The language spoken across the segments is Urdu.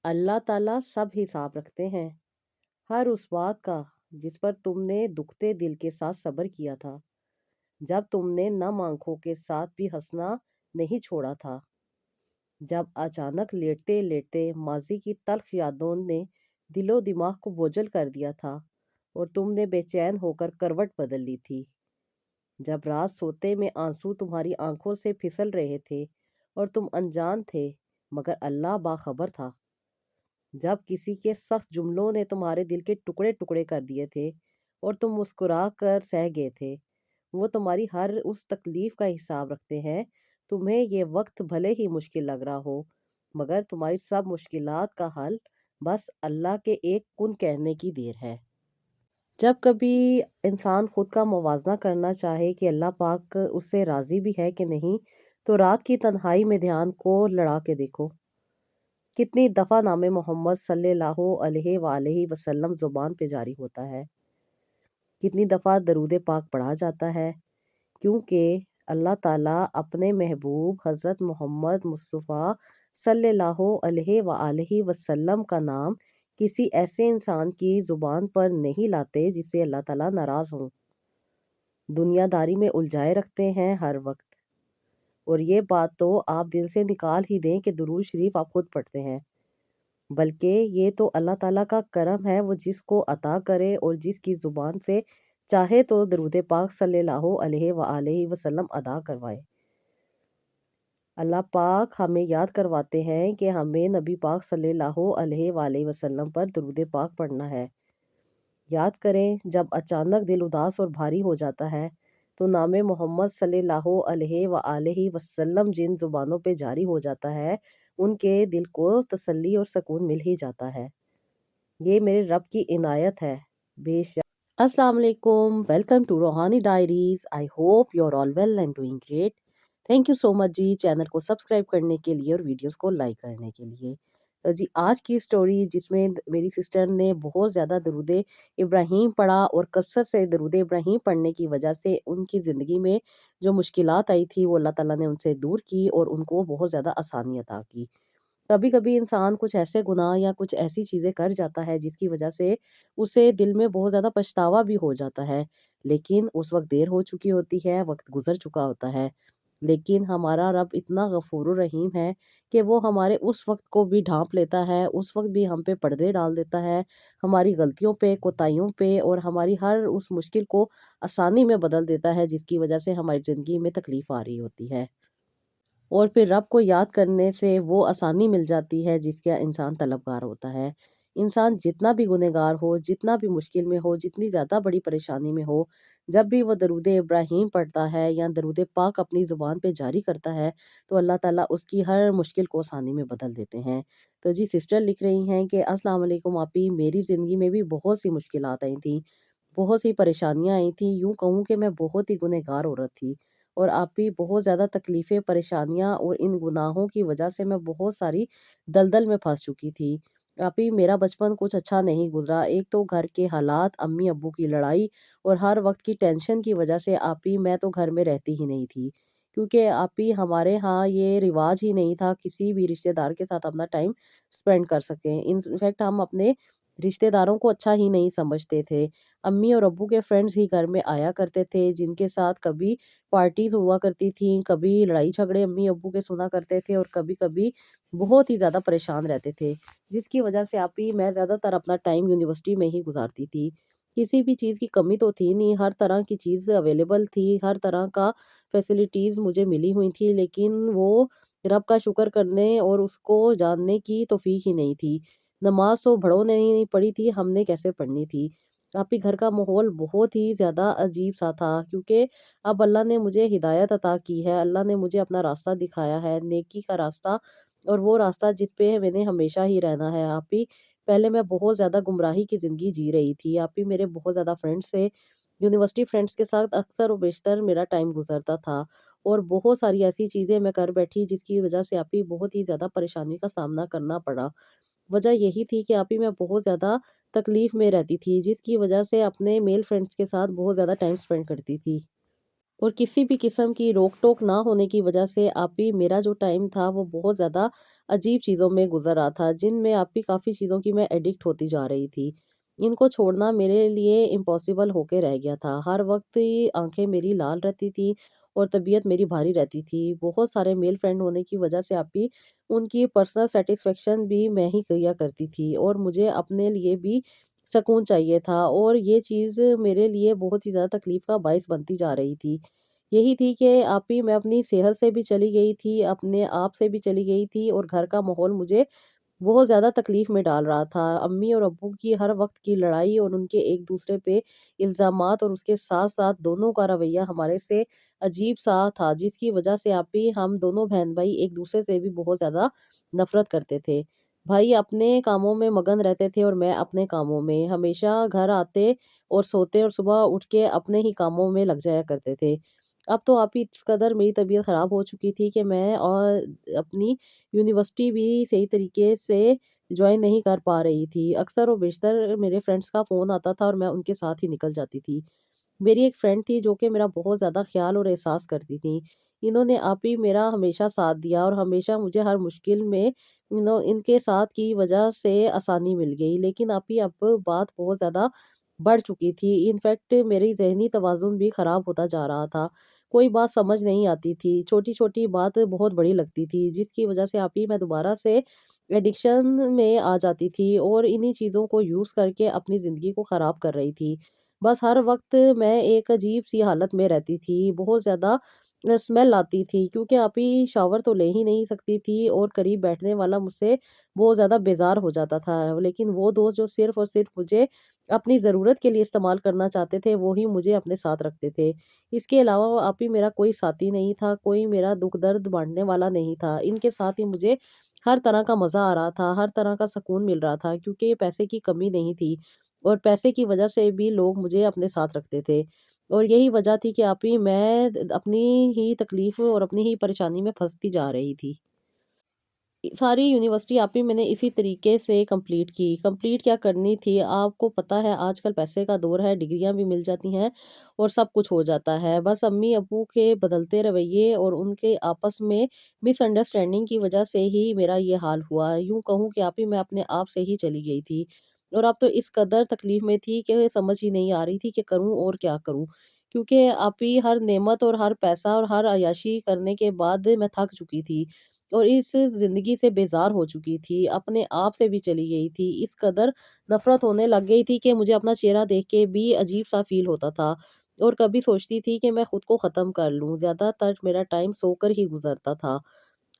اللہ تعالیٰ سب حساب رکھتے ہیں، ہر اس بات کا جس پر تم نے دکھتے دل کے ساتھ صبر کیا تھا، جب تم نے نم آنکھوں کے ساتھ بھی ہنسنا نہیں چھوڑا تھا، جب اچانک لیٹتے لیٹتے ماضی کی تلخ یادوں نے دل و دماغ کو بوجھل کر دیا تھا اور تم نے بے چین ہو کر کروٹ بدل لی تھی، جب رات سوتے میں آنسو تمہاری آنکھوں سے پھسل رہے تھے اور تم انجان تھے مگر اللہ باخبر تھا، جب کسی کے سخت جملوں نے تمہارے دل کے ٹکڑے ٹکڑے کر دیے تھے اور تم مسکرا کر سہ گئے تھے، وہ تمہاری ہر اس تکلیف کا حساب رکھتے ہیں۔ تمہیں یہ وقت بھلے ہی مشکل لگ رہا ہو مگر تمہاری سب مشکلات کا حل بس اللہ کے ایک کن کہنے کی دیر ہے۔ جب کبھی انسان خود کا موازنہ کرنا چاہے کہ اللہ پاک اس سے راضی بھی ہے کہ نہیں، تو رات کی تنہائی میں دھیان کو لڑا کے دیکھو، کتنی دفعہ نام محمد صلی اللہ علیہ وآلہ وسلم زبان پہ جاری ہوتا ہے، کتنی دفعہ درود پاک پڑھا جاتا ہے، کیونکہ اللہ تعالیٰ اپنے محبوب حضرت محمد مصطفیٰ صلی اللہ علیہ وآلہ وسلم کا نام کسی ایسے انسان کی زبان پر نہیں لاتے جس سے اللہ تعالیٰ ناراض ہوں۔ دنیا داری میں الجھائے رکھتے ہیں ہر وقت، اور یہ بات تو آپ دل سے نکال ہی دیں کہ درود شریف آپ خود پڑھتے ہیں، بلکہ یہ تو اللہ تعالیٰ کا کرم ہے، وہ جس کو عطا کرے اور جس کی زبان سے چاہے تو درود پاک صلی اللہ علیہ وآلہ وسلم ادا کروائے۔ اللہ پاک ہمیں یاد کرواتے ہیں کہ ہمیں نبی پاک صلی اللہ علیہ وآلہ وسلم پر درود پاک پڑھنا ہے۔ یاد کریں، جب اچانک دل اداس اور بھاری ہو جاتا ہے تو نام محمد صلی اللہ علیہ وآلہ وسلم جن زبانوں پہ جاری ہو جاتا ہے ان کے دل کو تسلی اور سکون مل ہی جاتا ہے۔ یہ میرے رب کی عنایت ہے، بے شک۔ السلام علیکم، welcome to Rohani diaries. I hope you are all well and doing great. Thank you so much جی چینل کو سبسکرائب کرنے کے لیے اور ویڈیوز کو لائک کرنے کے لیے۔ جی آج کی سٹوری جس میں میری سسٹر نے بہت زیادہ درود ابراہیم پڑھا اور کثرت سے درود ابراہیم پڑھنے کی وجہ سے ان کی زندگی میں جو مشکلات آئی تھی وہ اللہ تعالیٰ نے ان سے دور کی اور ان کو بہت زیادہ آسانی عطا کی۔ کبھی کبھی انسان کچھ ایسے گناہ یا کچھ ایسی چیزیں کر جاتا ہے جس کی وجہ سے اسے دل میں بہت زیادہ پچھتاوا بھی ہو جاتا ہے، لیکن اس وقت دیر ہو چکی ہوتی ہے، وقت گزر چکا ہوتا ہے، لیکن ہمارا رب اتنا غفور الرحیم ہے کہ وہ ہمارے اس وقت کو بھی ڈھانپ لیتا ہے، اس وقت بھی ہم پہ پردے ڈال دیتا ہے، ہماری غلطیوں پہ، کوتاہیوں پہ اور ہماری ہر اس مشکل کو آسانی میں بدل دیتا ہے جس کی وجہ سے ہماری زندگی میں تکلیف آ رہی ہوتی ہے، اور پھر رب کو یاد کرنے سے وہ آسانی مل جاتی ہے جس کا انسان طلبگار ہوتا ہے۔ انسان جتنا بھی گنہگار ہو، جتنا بھی مشکل میں ہو، جتنی زیادہ بڑی پریشانی میں ہو، جب بھی وہ درود ابراہیم پڑھتا ہے یا درود پاک اپنی زبان پہ جاری کرتا ہے تو اللہ تعالیٰ اس کی ہر مشکل کو آسانی میں بدل دیتے ہیں۔ تو جی سسٹر لکھ رہی ہیں کہ السلام علیکم آپی، میری زندگی میں بھی بہت سی مشکلات آئی تھیں، بہت سی پریشانیاں آئی تھیں، یوں کہوں کہ میں بہت ہی گنہگار عورت تھی، اور آپ بھی بہت زیادہ تکلیفیں، پریشانیاں اور ان گناہوں کی وجہ سے میں بہت ساری دلدل میں پھنس چکی تھی۔ آپ ہی میرا بچپن کچھ اچھا نہیں گزرا، ایک تو گھر کے حالات، امی ابو کی لڑائی اور ہر وقت کی ٹینشن کی وجہ سے آپ ہی میں تو گھر میں رہتی ہی نہیں تھی، کیونکہ آپ ہی ہمارے ہاں یہ رواج ہی نہیں تھا کسی بھی رشتہ دار کے ساتھ اپنا ٹائم سپینڈ کر سکیں۔ انفیکٹ ہم اپنے رشتہ داروں کو اچھا ہی نہیں سمجھتے تھے، امی اور ابو کے فرینڈز ہی گھر میں آیا کرتے تھے جن کے ساتھ کبھی پارٹیز ہوا کرتی تھیں، کبھی لڑائی جھگڑے امی ابو کے سنا کرتے تھے اور کبھی کبھی بہت ہی زیادہ پریشان رہتے تھے، جس کی وجہ سے آپ ہی میں زیادہ تر اپنا ٹائم یونیورسٹی میں ہی گزارتی تھی۔ کسی بھی چیز کی کمی تو تھی نہیں، ہر طرح کی چیز اویلیبل تھی، ہر طرح کا فیسلٹیز مجھے ملی ہوئی تھی، لیکن وہ رب کا شکر کرنے اور اس کو جاننے کی توفیق ہی نہیں تھی۔ نماز تو بڑوں نے نہیں پڑھی تھی، ہم نے کیسے پڑھنی تھی؟ آپ ہی گھر کا ماحول بہت ہی زیادہ عجیب سا تھا، کیونکہ اب اللہ نے مجھے ہدایت عطا کی ہے، اللہ نے مجھے اپنا راستہ دکھایا ہے، نیکی کا راستہ، اور وہ راستہ جس پہ میں نے ہمیشہ ہی رہنا ہے۔ آپ ہی پہلے میں بہت زیادہ گمراہی کی زندگی جی رہی تھی، آپ ہی میرے بہت زیادہ فرینڈس سے یونیورسٹی فرینڈس کے ساتھ اکثر و بیشتر میرا ٹائم گزرتا تھا، اور بہت ساری ایسی چیزیں میں کر بیٹھی جس کی وجہ سے آپ ہی بہت ہی زیادہ پریشانی کا سامنا کرنا پڑا۔ وجہ یہی تھی کہ آپ ہی میں بہت زیادہ تکلیف میں رہتی تھی، جس کی وجہ سے اپنے میل فرینڈس کے ساتھ بہت زیادہ ٹائم سپینڈ کرتی تھی۔ اور کسی بھی قسم کی روک ٹوک نہ ہونے کی وجہ سے آپی میرا جو ٹائم تھا وہ بہت زیادہ عجیب چیزوں میں گزر رہا تھا، جن میں آپی کافی چیزوں کی میں ایڈکٹ ہوتی جا رہی تھی۔ ان کو چھوڑنا میرے لیے امپاسبل ہو کے رہ گیا تھا۔ ہر وقت آنکھیں میری لال رہتی تھی اور طبیعت میری بھاری رہتی تھی۔ بہت سارے میل فرینڈ ہونے کی وجہ سے آپی ان کی پرسنل سیٹسفیکشن بھی میں ہی کیا کرتی تھی، اور مجھے اپنے لیے بھی سکون چاہیے تھا، اور یہ چیز میرے لیے بہت ہی زیادہ تکلیف کا باعث بنتی جا رہی تھی۔ یہی تھی کہ آپی میں اپنی صحت سے بھی چلی گئی تھی، اپنے آپ سے بھی چلی گئی تھی، اور گھر کا ماحول مجھے بہت زیادہ تکلیف میں ڈال رہا تھا۔ امی اور ابو کی ہر وقت کی لڑائی اور ان کے ایک دوسرے پہ الزامات، اور اس کے ساتھ ساتھ دونوں کا رویہ ہمارے سے عجیب سا تھا، جس کی وجہ سے آپی ہم دونوں بہن بھائی ایک دوسرے سے بھی بہت زیادہ نفرت کرتے تھے۔ بھائی اپنے کاموں میں مگن رہتے تھے اور میں اپنے کاموں میں، ہمیشہ گھر آتے اور سوتے اور صبح اٹھ کے اپنے ہی کاموں میں لگ جایا کرتے تھے۔ اب تو آپ ہی اس قدر میری طبیعت خراب ہو چکی تھی کہ میں اور اپنی یونیورسٹی بھی صحیح طریقے سے جوائن نہیں کر پا رہی تھی۔ اکثر و بیشتر میرے فرینڈس کا فون آتا تھا اور میں ان کے ساتھ ہی نکل جاتی تھی۔ میری ایک فرینڈ تھی جو کہ میرا بہت زیادہ خیال اور احساس کرتی تھی۔ انہوں نے آپ ہی میرا ہمیشہ ساتھ دیا، اور ہمیشہ مجھے ہر مشکل میں ان کے ساتھ کی وجہ سے آسانی مل گئی۔ لیکن آپ ہی اب بات بہت زیادہ بڑھ چکی تھی، انفیکٹ میری ذہنی توازن بھی خراب ہوتا جا رہا تھا۔ کوئی بات سمجھ نہیں آتی تھی، چھوٹی چھوٹی بات بہت بڑی لگتی تھی، جس کی وجہ سے آپ ہی میں دوبارہ سے ایڈکشن میں آ جاتی تھی، اور انہی چیزوں کو یوز کر کے اپنی زندگی کو خراب کر رہی تھی۔ بس ہر وقت میں ایک عجیب سی حالت میں رہتی تھی، بہت زیادہ اسمیل آتی تھی، کیونکہ آپ ہی شاور تو لے ہی نہیں سکتی تھی، اور قریب بیٹھنے والا مجھ سے بہت زیادہ بیزار ہو جاتا تھا۔ لیکن وہ دوست جو صرف اور صرف مجھے اپنی ضرورت کے لیے استعمال کرنا چاہتے تھے، وہی مجھے اپنے ساتھ رکھتے تھے۔ اس کے علاوہ آپ ہی میرا کوئی ساتھی نہیں تھا، کوئی میرا دکھ درد بانٹنے والا نہیں تھا۔ ان کے ساتھ ہی مجھے ہر طرح کا مزہ آ رہا تھا، ہر طرح کا سکون مل رہا تھا، کیونکہ یہ پیسے کی کمی نہیں تھی، اور پیسے کی وجہ سے بھی لوگ مجھے اپنے ساتھ رکھتے تھے۔ اور یہی وجہ تھی کہ آپ ہی میں اپنی ہی تکلیف اور اپنی ہی پریشانی میں پھنستی جا رہی تھی۔ ساری یونیورسٹی آپ ہی میں نے اسی طریقے سے کمپلیٹ کی۔ کمپلیٹ کیا کرنی تھی، آپ کو پتہ ہے آج کل پیسے کا دور ہے، ڈگریاں بھی مل جاتی ہیں اور سب کچھ ہو جاتا ہے۔ بس امی ابو کے بدلتے رویے اور ان کے آپس میں مس انڈرسٹینڈنگ کی وجہ سے ہی میرا یہ حال ہوا۔ یوں کہوں کہ آپ ہی میں اپنے آپ سے ہی چلی گئی تھی، اور اب تو اس قدر تکلیف میں تھی کہ سمجھ ہی نہیں آ رہی تھی کہ کروں اور کیا کروں، کیونکہ آپ ہی ہر نعمت اور ہر پیسہ اور ہر عیاشی کرنے کے بعد میں تھک چکی تھی، اور اس زندگی سے بیزار ہو چکی تھی، اپنے آپ سے بھی چلی گئی تھی۔ اس قدر نفرت ہونے لگ گئی تھی کہ مجھے اپنا چہرہ دیکھ کے بھی عجیب سا فیل ہوتا تھا، اور کبھی سوچتی تھی کہ میں خود کو ختم کر لوں۔ زیادہ تر میرا ٹائم سو کر ہی گزرتا تھا۔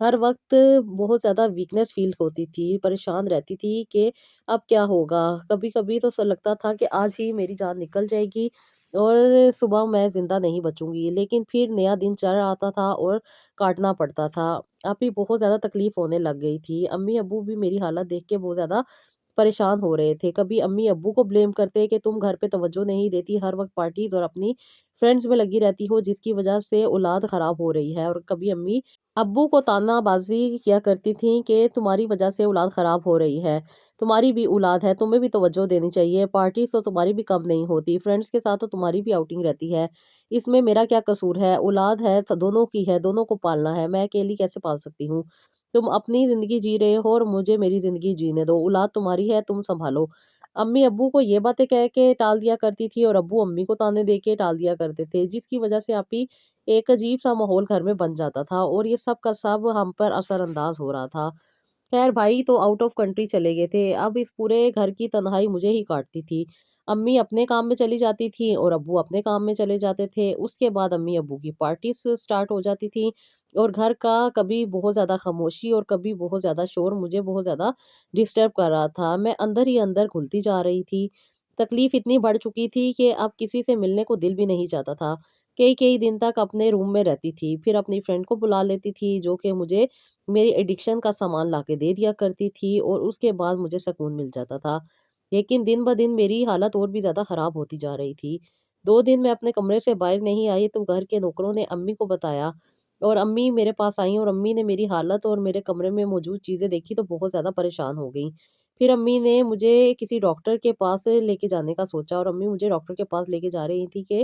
ہر وقت بہت زیادہ ویکنس فیل ہوتی تھی، پریشان رہتی تھی کہ اب کیا ہوگا۔ کبھی کبھی تو لگتا تھا کہ آج ہی میری جان نکل جائے گی اور صبح میں زندہ نہیں بچوں گی، لیکن پھر نیا دن چڑھ آتا تھا اور کاٹنا پڑتا تھا۔ اب بھی بہت زیادہ تکلیف ہونے لگ گئی تھی۔ امی ابو بھی میری حالت دیکھ کے بہت زیادہ پریشان ہو رہے تھے۔ کبھی امی ابو کو بلیم کرتے کہ تم گھر پہ توجہ نہیں دیتی، ہر وقت پارٹیز اور اپنی فرینڈز میں لگی رہتی ہو، جس کی وجہ سے اولاد خراب ہو رہی ہے، اور کبھی امی ابو کو تانا بازی کیا کرتی تھیں کہ تمہاری وجہ سے اولاد خراب ہو رہی ہے، تمہاری بھی اولاد ہے، تمہیں بھی توجہ دینی چاہیے، پارٹیز تو تمہاری بھی کم نہیں ہوتی، فرینڈز کے ساتھ تو تمہاری بھی آؤٹنگ رہتی ہے، اس میں میرا کیا قصور ہے، اولاد ہے تو دونوں کی ہے، دونوں کو پالنا ہے، میں اکیلی کیسے پال سکتی ہوں؟ تم اپنی زندگی جی رہے ہو اور مجھے میری زندگی جینے دو، اولاد تمہاری ہے، تم سنبھالو۔ امی ابو کو یہ باتیں کہہ کے ٹال دیا کرتی تھی، اور ابو امی کو تانے دے کے ٹال دیا کرتے تھے، جس کی وجہ سے آپ ہی ایک عجیب سا ماحول گھر میں بن جاتا تھا، اور یہ سب کا سب ہم پر اثر انداز ہو رہا تھا۔ خیر بھائی تو آؤٹ آف کنٹری چلے گئے تھے، اب اس پورے گھر کی تنہائی مجھے ہی کاٹتی تھی۔ امی اپنے کام میں چلی جاتی تھی اور ابو اپنے کام میں چلے جاتے تھے، اس کے بعد امی ابو کی پارٹیز سٹارٹ ہو جاتی تھی، اور گھر کا کبھی بہت زیادہ خاموشی اور کبھی بہت زیادہ شور مجھے بہت زیادہ ڈسٹرب کر رہا تھا۔ میں اندر ہی اندر گھلتی جا رہی تھی، تکلیف اتنی بڑھ چکی تھی کہ اب کسی سے ملنے کو دل بھی نہیں چاہتا تھا۔ کئی کئی دن تک اپنے روم میں رہتی تھی، پھر اپنی فرینڈ کو بلا لیتی تھی جو کہ مجھے میری ایڈکشن کا سامان لا کے دے دیا کرتی تھی، اور اس کے بعد مجھے سکون مل جاتا تھا۔ لیکن دن بہ دن میری حالت اور بھی زیادہ خراب ہوتی جا رہی تھی۔ 2 دن میں اپنے کمرے سے باہر نہیں آئی تو گھر کے نوکروں نے امی کو بتایا، اور امی میرے پاس آئیں، اور امی نے میری حالت اور میرے کمرے میں موجود چیزیں دیکھی تو بہت زیادہ پریشان ہو گئیں۔ پھر امی نے مجھے کسی ڈاکٹر کے پاس لے کے جانے کا سوچا، اور امی مجھے ڈاکٹر کے پاس لے کے جا رہی تھی کہ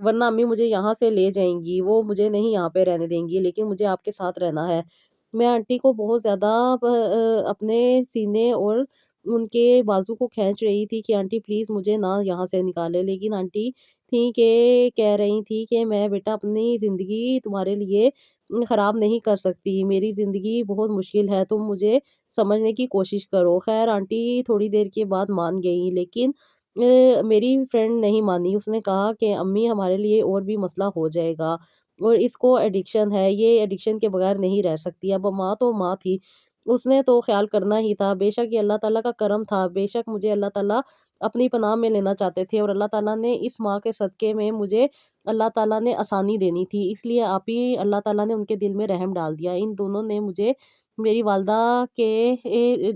ورنہ امی مجھے یہاں سے لے جائیں گی، وہ مجھے نہیں یہاں پہ رہنے دیں گی، لیکن مجھے آپ کے ساتھ رہنا ہے۔ میں آنٹی کو بہت زیادہ اپنے سینے اور ان کے بازو کو کھینچ رہی تھی کہ آنٹی پلیز مجھے نہ یہاں سے نکالے، لیکن آنٹی تھیں کہ کہہ رہی تھی کہ میں بیٹا اپنی زندگی تمہارے لیے خراب نہیں کر سکتی، میری زندگی بہت مشکل ہے، تم مجھے سمجھنے کی کوشش کرو۔ خیر آنٹی تھوڑی دیر کے بعد مان گئی، لیکن میری فرینڈ نہیں مانی۔ اس نے کہا کہ امی ہمارے لیے اور بھی مسئلہ ہو جائے گا، اور اس کو ایڈکشن ہے، یہ ایڈکشن کے بغیر نہیں رہ سکتی۔ اب ماں تو ماں تھی، اس نے تو خیال کرنا ہی تھا۔ بے شک یہ اللہ تعالیٰ کا کرم تھا، بے شک مجھے اللہ تعالیٰ اپنی پناہ میں لینا چاہتے تھے، اور اللہ تعالیٰ نے اس ماں کے صدقے میں مجھے اللہ تعالیٰ نے آسانی دینی تھی، اس لیے آپ ہی اللہ تعالیٰ نے ان کے دل میں رحم ڈال دیا۔ ان دونوں نے مجھے میری والدہ کے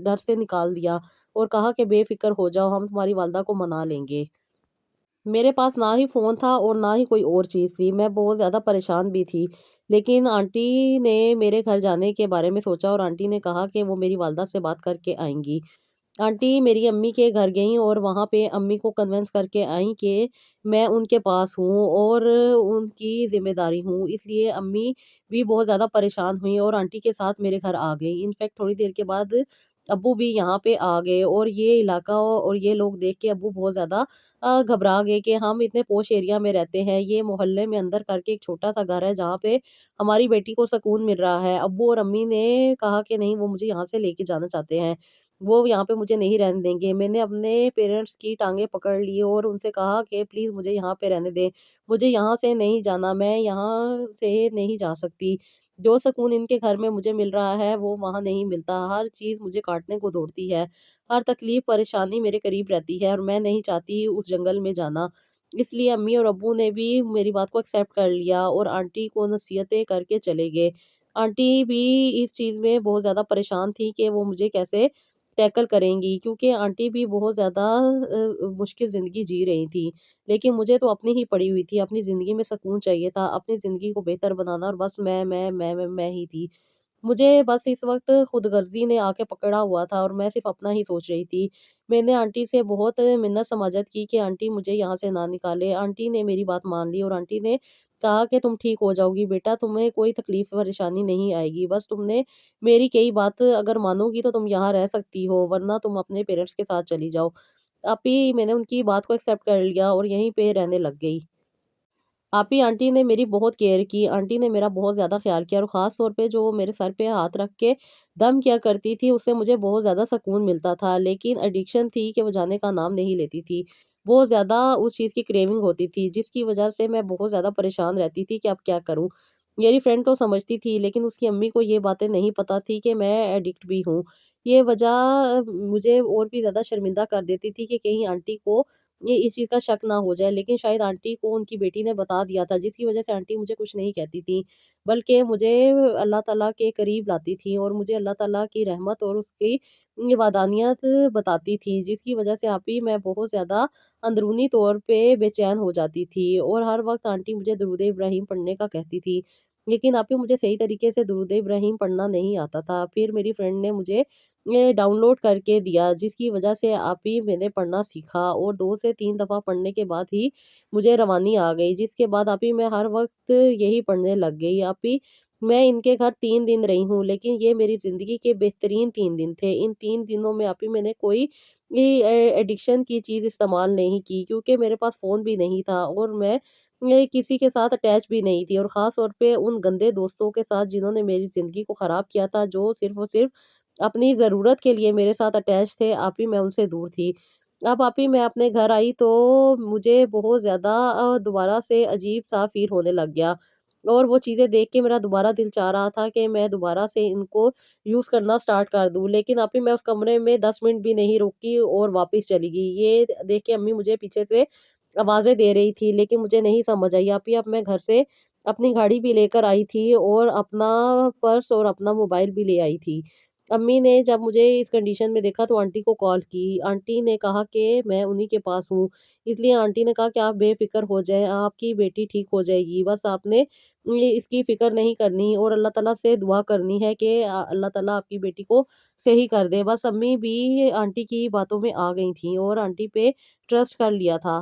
ڈر سے نکال دیا اور کہا کہ بے فکر ہو جاؤ، ہم تمہاری والدہ کو منا لیں گے۔ میرے پاس نہ ہی فون تھا اور نہ ہی کوئی اور چیز تھی، میں بہت زیادہ پریشان بھی تھی، لیکن آنٹی نے میرے گھر جانے کے بارے میں سوچا اور آنٹی نے کہا کہ وہ میری والدہ سے بات کر کے آئیں گی۔ آنٹی میری امی کے گھر گئیں اور وہاں پہ امی کو کنونس کر کے آئیں کہ میں ان کے پاس ہوں اور ان کی ذمہ داری ہوں، اس لیے امی بھی بہت زیادہ پریشان ہوئیں اور آنٹی کے ساتھ میرے گھر آ گئی۔ انفیکٹ تھوڑی دیر کے بعد ابو بھی یہاں پہ آ گئے، اور یہ علاقہ اور یہ لوگ دیکھ کے ابو بہت زیادہ گھبرا گئے کہ ہم اتنے پوش ایریا میں رہتے ہیں، یہ محلے میں اندر کر کے ایک چھوٹا سا گھر ہے جہاں پہ ہماری بیٹی کو سکون مل رہا ہے۔ ابو اور امی نے کہا کہ نہیں، وہ مجھے یہاں سے لے کے جانا چاہتے ہیں، وہ یہاں پہ مجھے نہیں رہنے دیں گے۔ میں نے اپنے پیرنٹس کی ٹانگیں پکڑ لی اور ان سے کہا کہ پلیز مجھے یہاں پہ رہنے دیں، مجھے یہاں سے نہیں جانا، میں یہاں سے نہیں جا سکتی۔ جو سکون ان کے گھر میں مجھے مل رہا ہے وہ وہاں نہیں ملتا، ہر چیز مجھے کاٹنے کو دوڑتی ہے، ہر تکلیف پریشانی میرے قریب رہتی ہے، اور میں نہیں چاہتی اس جنگل میں جانا۔ اس لیے امی اور ابو نے بھی میری بات کو ایکسیپٹ کر لیا اور آنٹی کو نصیحتیں کر کے چلے گئے۔ آنٹی بھی اس چیز میں بہت زیادہ پریشان تھی کہ وہ مجھے کیسے ٹیکل کریں گی، کیونکہ آنٹی بھی بہت زیادہ مشکل زندگی جی رہی تھی، لیکن مجھے تو اپنی ہی پڑی ہوئی تھی، اپنی زندگی میں سکون چاہیے تھا، اپنی زندگی کو بہتر بنانا، اور بس میں ہی تھی۔ مجھے بس اس وقت خود غرضی نے آ کے پکڑا ہوا تھا اور میں صرف اپنا ہی سوچ رہی تھی۔ میں نے آنٹی سے بہت منت سماجت کی کہ آنٹی مجھے یہاں سے نہ نکالے۔ آنٹی نے میری بات مان لی اور آنٹی نے کہا کہ تم ٹھیک ہو جاؤ گی بیٹا، تمہیں کوئی تکلیف پریشانی نہیں آئے گی، بس تم نے میری کئی بات اگر مانو گی تو تم یہاں رہ سکتی ہو، ورنہ تم اپنے پیرنٹس کے ساتھ چلی جاؤ۔ ابھی میں نے ان کی بات کو ایکسیپٹ کر لیا اور یہیں پہ رہنے لگ گئی۔ آپی آنٹی نے میری بہت کیئر کی، آنٹی نے میرا بہت زیادہ خیال کیا، اور خاص طور پہ جو وہ میرے سر پہ ہاتھ رکھ کے دم کیا کرتی تھی، اس سے مجھے بہت زیادہ سکون ملتا تھا، لیکن ایڈکشن تھی کہ وہ جانے کا نام نہیں لیتی تھی، بہت زیادہ اس چیز کی کریونگ ہوتی تھی، جس کی وجہ سے میں بہت زیادہ پریشان رہتی تھی کہ اب کیا کروں۔ میری فرینڈ تو سمجھتی تھی، لیکن اس کی امی کو یہ باتیں نہیں پتا تھی کہ میں ایڈکٹ بھی ہوں۔ یہ وجہ مجھے اور بھی زیادہ شرمندہ کر دیتی تھی کہ کہیں آنٹی کو یہ اس چیز کا شک نہ ہو جائے، لیکن شاید آنٹی کو ان کی بیٹی نے بتا دیا تھا، جس کی وجہ سے آنٹی مجھے کچھ نہیں کہتی تھی، بلکہ مجھے اللہ تعالیٰ کے قریب لاتی تھی اور مجھے اللہ تعالیٰ کی رحمت اور اس کی وعدانیت بتاتی تھی، جس کی وجہ سے آپ ہی میں بہت زیادہ اندرونی طور پہ بے چین ہو جاتی تھی، اور ہر وقت آنٹی مجھے درود ابراہیم پڑھنے کا کہتی تھی، لیکن آپ ہی مجھے صحیح طریقے سے درود ابراہیم پڑھنا نہیں آتا تھا۔ پھر میری فرینڈ نے مجھے ڈاؤن لوڈ کر کے دیا، جس کی وجہ سے آپ ہی میں نے پڑھنا سیکھا، اور 2 سے 3 دفعہ پڑھنے کے بعد ہی مجھے روانی آ گئی، جس کے بعد آپ ہی میں ہر وقت یہی پڑھنے لگ گئی۔ آپ ہی میں ان کے گھر 3 دن رہی ہوں، لیکن یہ میری زندگی کے بہترین 3 دن تھے۔ ان 3 دنوں میں آپ ہی میں نے کوئی ایڈکشن کی چیز استعمال نہیں کی، کیونکہ میرے پاس فون بھی نہیں تھا اور میں کسی کے ساتھ اٹیچ بھی نہیں تھی، اور خاص طور پہ ان گندے دوستوں کے ساتھ جنہوں نے میری زندگی کو خراب کیا تھا، جو صرف اور صرف اپنی ضرورت کے لیے میرے ساتھ اٹیچ تھے، آپ ہی میں ان سے دور تھی۔ اب آپ ہی میں اپنے گھر آئی تو مجھے بہت زیادہ دوبارہ سے عجیب سا فیل ہونے لگ گیا، اور وہ چیزیں دیکھ کے میرا دوبارہ دل چاہ رہا تھا کہ میں دوبارہ سے ان کو یوز کرنا سٹارٹ کر دوں، لیکن آپ ہی میں اس کمرے میں 10 منٹ بھی نہیں رکی اور واپس چلی گئی۔ یہ دیکھ کے امی مجھے پیچھے سے آوازیں دے رہی تھی، لیکن مجھے نہیں سمجھ آئی۔ آپ ہی اب میں گھر سے اپنی گاڑی بھی لے کر آئی تھی اور اپنا پرس اور اپنا موبائل بھی لے آئی تھی۔ امی نے جب مجھے اس کنڈیشن میں دیکھا تو آنٹی کو کال کی، آنٹی نے کہا کہ میں انہی کے پاس ہوں، اس لیے آنٹی نے کہا کہ آپ بے فکر ہو جائیں، آپ کی بیٹی ٹھیک ہو جائے گی، بس آپ نے اس کی فکر نہیں کرنی اور اللہ تعالیٰ سے دعا کرنی ہے کہ اللہ تعالیٰ آپ کی بیٹی کو صحیح کر دے۔ بس امی بھی آنٹی کی باتوں میں آ گئی تھیں اور آنٹی پہ ٹرسٹ کر لیا تھا۔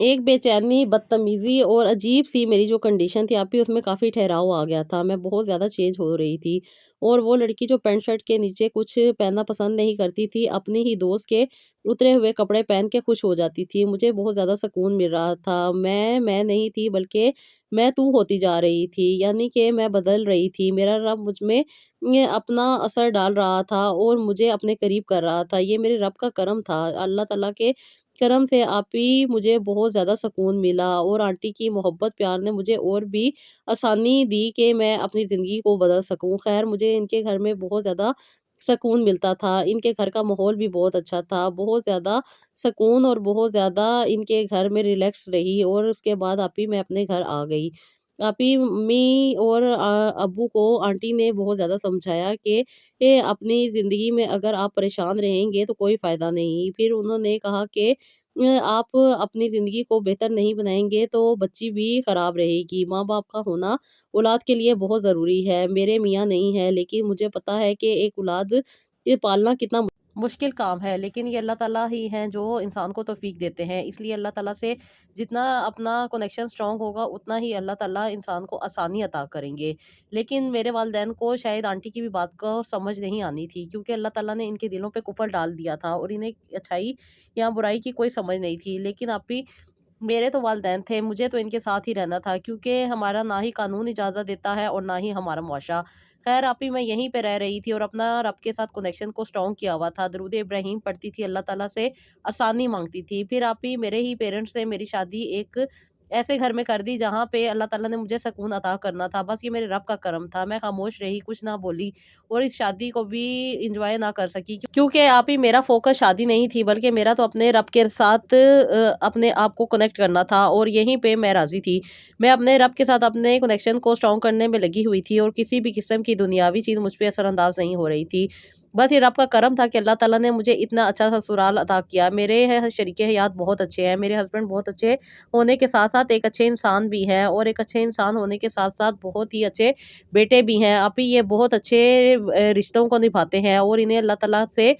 ایک بے چینی، بدتمیزی اور عجیب سی میری جو کنڈیشن تھی آپی، اس میں کافی ٹھہراؤ آ گیا تھا۔ میں بہت زیادہ چینج ہو رہی تھی، اور وہ لڑکی جو پینٹ شرٹ کے نیچے کچھ پہننا پسند نہیں کرتی تھی، اپنی ہی دوست کے اترے ہوئے کپڑے پہن کے خوش ہو جاتی تھی۔ مجھے بہت زیادہ سکون مل رہا تھا۔ میں نہیں تھی، بلکہ میں تو ہوتی جا رہی تھی، یعنی کہ میں بدل رہی تھی۔ میرا رب مجھ میں اپنا اثر ڈال رہا تھا اور مجھے اپنے قریب کر رہا تھا۔ یہ میرے رب کا کرم تھا۔ اللہ تعالیٰ کے کرم سے آپی مجھے بہت زیادہ سکون ملا، اور آنٹی کی محبت پیار نے مجھے اور بھی آسانی دی کہ میں اپنی زندگی کو بدل سکوں۔ خیر، مجھے ان کے گھر میں بہت زیادہ سکون ملتا تھا۔ ان کے گھر کا ماحول بھی بہت اچھا تھا، بہت زیادہ سکون، اور بہت زیادہ ان کے گھر میں ریلیکس رہی۔ اور اس کے بعد آپی میں اپنے گھر آ گئی۔ آپی امی اور ابو کو آنٹی نے بہت زیادہ سمجھایا کہ اپنی زندگی میں اگر آپ پریشان رہیں گے تو کوئی فائدہ نہیں۔ پھر انہوں نے کہا کہ آپ اپنی زندگی کو بہتر نہیں بنائیں گے تو بچی بھی خراب رہے گی۔ ماں باپ کا ہونا اولاد کے لیے بہت ضروری ہے۔ میرے میاں نہیں ہے، لیکن مجھے پتا ہے کہ ایک اولاد یہ پالنا کتنا مشکل کام ہے، لیکن یہ اللہ تعالیٰ ہی ہیں جو انسان کو توفیق دیتے ہیں۔ اس لیے اللہ تعالیٰ سے جتنا اپنا کنیکشن سٹرونگ ہوگا، اتنا ہی اللہ تعالیٰ انسان کو آسانی عطا کریں گے۔ لیکن میرے والدین کو شاید آنٹی کی بھی بات کو سمجھ نہیں آنی تھی، کیونکہ اللہ تعالیٰ نے ان کے دلوں پہ کفر ڈال دیا تھا، اور انہیں اچھائی یا برائی کی کوئی سمجھ نہیں تھی۔ لیکن آپی میرے تو والدین تھے، مجھے تو ان کے ساتھ ہی رہنا تھا، کیونکہ ہمارا نہ ہی قانون اجازت دیتا ہے اور نہ ہی ہمارا معاشرہ۔ خیر آپی، میں یہیں پہ رہ رہی تھی اور اپنا رب کے ساتھ کنیکشن کو سٹرونگ کیا ہوا تھا۔ درود ابراہیم پڑھتی تھی، اللہ تعالیٰ سے آسانی مانگتی تھی۔ پھر آپی میرے ہی پیرنٹس سے میری شادی ایک ایسے گھر میں کر دی جہاں پہ اللہ تعالیٰ نے مجھے سکون عطا کرنا تھا۔ بس یہ میرے رب کا کرم تھا۔ میں خاموش رہی، کچھ نہ بولی، اور اس شادی کو بھی انجوائے نہ کر سکی، کیونکہ آپ ہی میرا فوکس شادی نہیں تھی، بلکہ میرا تو اپنے رب کے ساتھ اپنے آپ کو کنیکٹ کرنا تھا، اور یہیں پہ میں راضی تھی۔ میں اپنے رب کے ساتھ اپنے کنیکشن کو سٹرونگ کرنے میں لگی ہوئی تھی، اور کسی بھی قسم کی دنیاوی چیز مجھ پہ اثر انداز نہیں ہو رہی تھی۔ بس یہ رب کا کرم تھا کہ اللہ تعالیٰ نے مجھے اتنا اچھا سسرال عطا کیا۔ میرے شریک حیات بہت اچھے ہیں، میرے ہسبینڈ بہت اچھے ہونے کے ساتھ ساتھ ایک اچھے انسان بھی ہیں، اور ایک اچھے انسان ہونے کے ساتھ ساتھ بہت ہی اچھے بیٹے بھی ہیں۔ اب یہ بہت اچھے رشتوں کو نبھاتے ہیں، اور انہیں اللہ تعالیٰ سے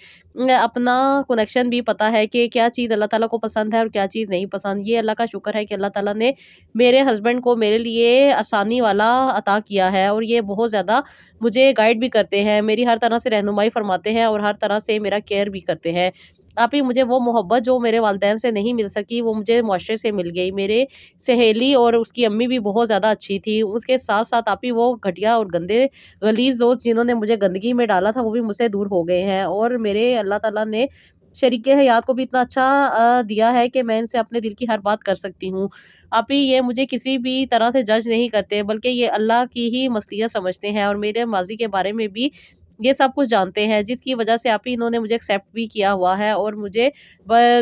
اپنا کنیکشن بھی پتا ہے کہ کیا چیز اللہ تعالیٰ کو پسند ہے اور کیا چیز نہیں پسند۔ یہ اللہ کا شکر ہے کہ اللہ تعالیٰ نے میرے ہسبینڈ کو میرے لیے آسانی والا عطا کیا ہے، اور یہ بہت زیادہ مجھے گائیڈ بھی کرتے ہیں، میری ہر طرح سے رہنمائی فرماتے ہیں، اور ہر طرح سے میرا کیئر بھی کرتے ہیں۔ آپ ہی مجھے وہ محبت جو میرے والدین سے نہیں مل سکی، وہ مجھے معاشرے سے مل گئی۔ میرے سہیلی اور اس کی امی بھی بہت زیادہ اچھی تھی، اس کے ساتھ ساتھ آپ ہی وہ گھٹیا اور گندے غلیظ دوست جنہوں نے مجھے گندگی میں ڈالا تھا، وہ بھی مجھ سے دور ہو گئے ہیں، اور میرے اللہ تعالیٰ نے شریک حیات کو بھی اتنا اچھا دیا ہے کہ میں ان سے اپنے دل کی ہر بات کر سکتی ہوں۔ آپ ہی یہ مجھے کسی بھی طرح سے جج نہیں کرتے، بلکہ یہ اللہ کی ہی مصلحت سمجھتے ہیں، اور میرے ماضی کے بارے میں بھی یہ سب کچھ جانتے ہیں، جس کی وجہ سے آپ ہی انہوں نے مجھے ایکسیپٹ بھی کیا ہوا ہے، اور مجھے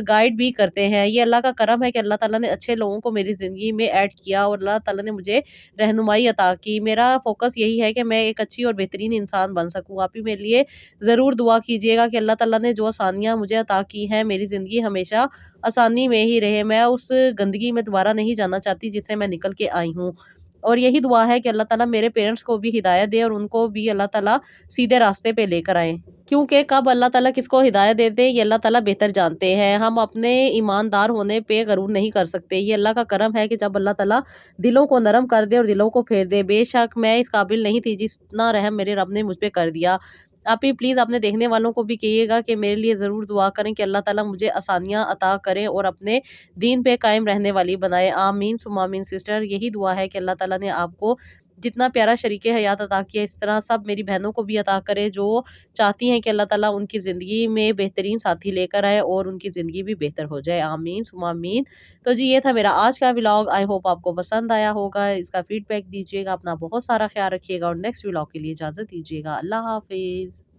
گائیڈ بھی کرتے ہیں۔ یہ اللہ کا کرم ہے کہ اللہ تعالیٰ نے اچھے لوگوں کو میری زندگی میں ایڈ کیا، اور اللہ تعالیٰ نے مجھے رہنمائی عطا کی۔ میرا فوکس یہی ہے کہ میں ایک اچھی اور بہترین انسان بن سکوں۔ آپ ہی میرے لیے ضرور دعا کیجیے گا کہ اللہ تعالیٰ نے جو آسانیاں مجھے عطا کی ہیں، میری زندگی ہمیشہ آسانی میں ہی رہے۔ میں اس گندگی میں دوبارہ نہیں جانا چاہتی جس سے میں نکل کے آئی ہوں، اور یہی دعا ہے کہ اللہ تعالیٰ میرے پیرنٹس کو بھی ہدایت دے، اور ان کو بھی اللہ تعالیٰ سیدھے راستے پہ لے کر آئے، کیونکہ کب اللہ تعالیٰ کس کو ہدایت دے دے یہ اللہ تعالیٰ بہتر جانتے ہیں۔ ہم اپنے ایماندار ہونے پہ غرور نہیں کر سکتے۔ یہ اللہ کا کرم ہے کہ جب اللہ تعالیٰ دلوں کو نرم کر دے اور دلوں کو پھیر دے۔ بے شک میں اس قابل نہیں تھی جتنا رحم میرے رب نے مجھ پہ کر دیا۔ آپ ہی پلیز اپنے دیکھنے والوں کو بھی کہیے گا کہ میرے لیے ضرور دعا کریں کہ اللہ تعالیٰ مجھے آسانیاں عطا کریں اور اپنے دین پہ قائم رہنے والی بنائے۔ آمین ثم آمین سسٹر، یہی دعا ہے کہ اللہ تعالیٰ نے آپ کو جتنا پیارا شریک حیات عطا کیا، اس طرح سب میری بہنوں کو بھی عطا کرے جو چاہتی ہیں کہ اللہ تعالیٰ ان کی زندگی میں بہترین ساتھی لے کر آئے اور ان کی زندگی بھی بہتر ہو جائے۔ آمین ثم آمین۔ تو جی یہ تھا میرا آج کا ولاگ، آئی ہوپ آپ کو پسند آیا ہوگا۔ اس کا فیڈ بیک دیجیے گا، اپنا بہت سارا خیال رکھیے گا، اور نیکسٹ ولاگ کے لیے اجازت دیجیے گا۔ اللہ حافظ۔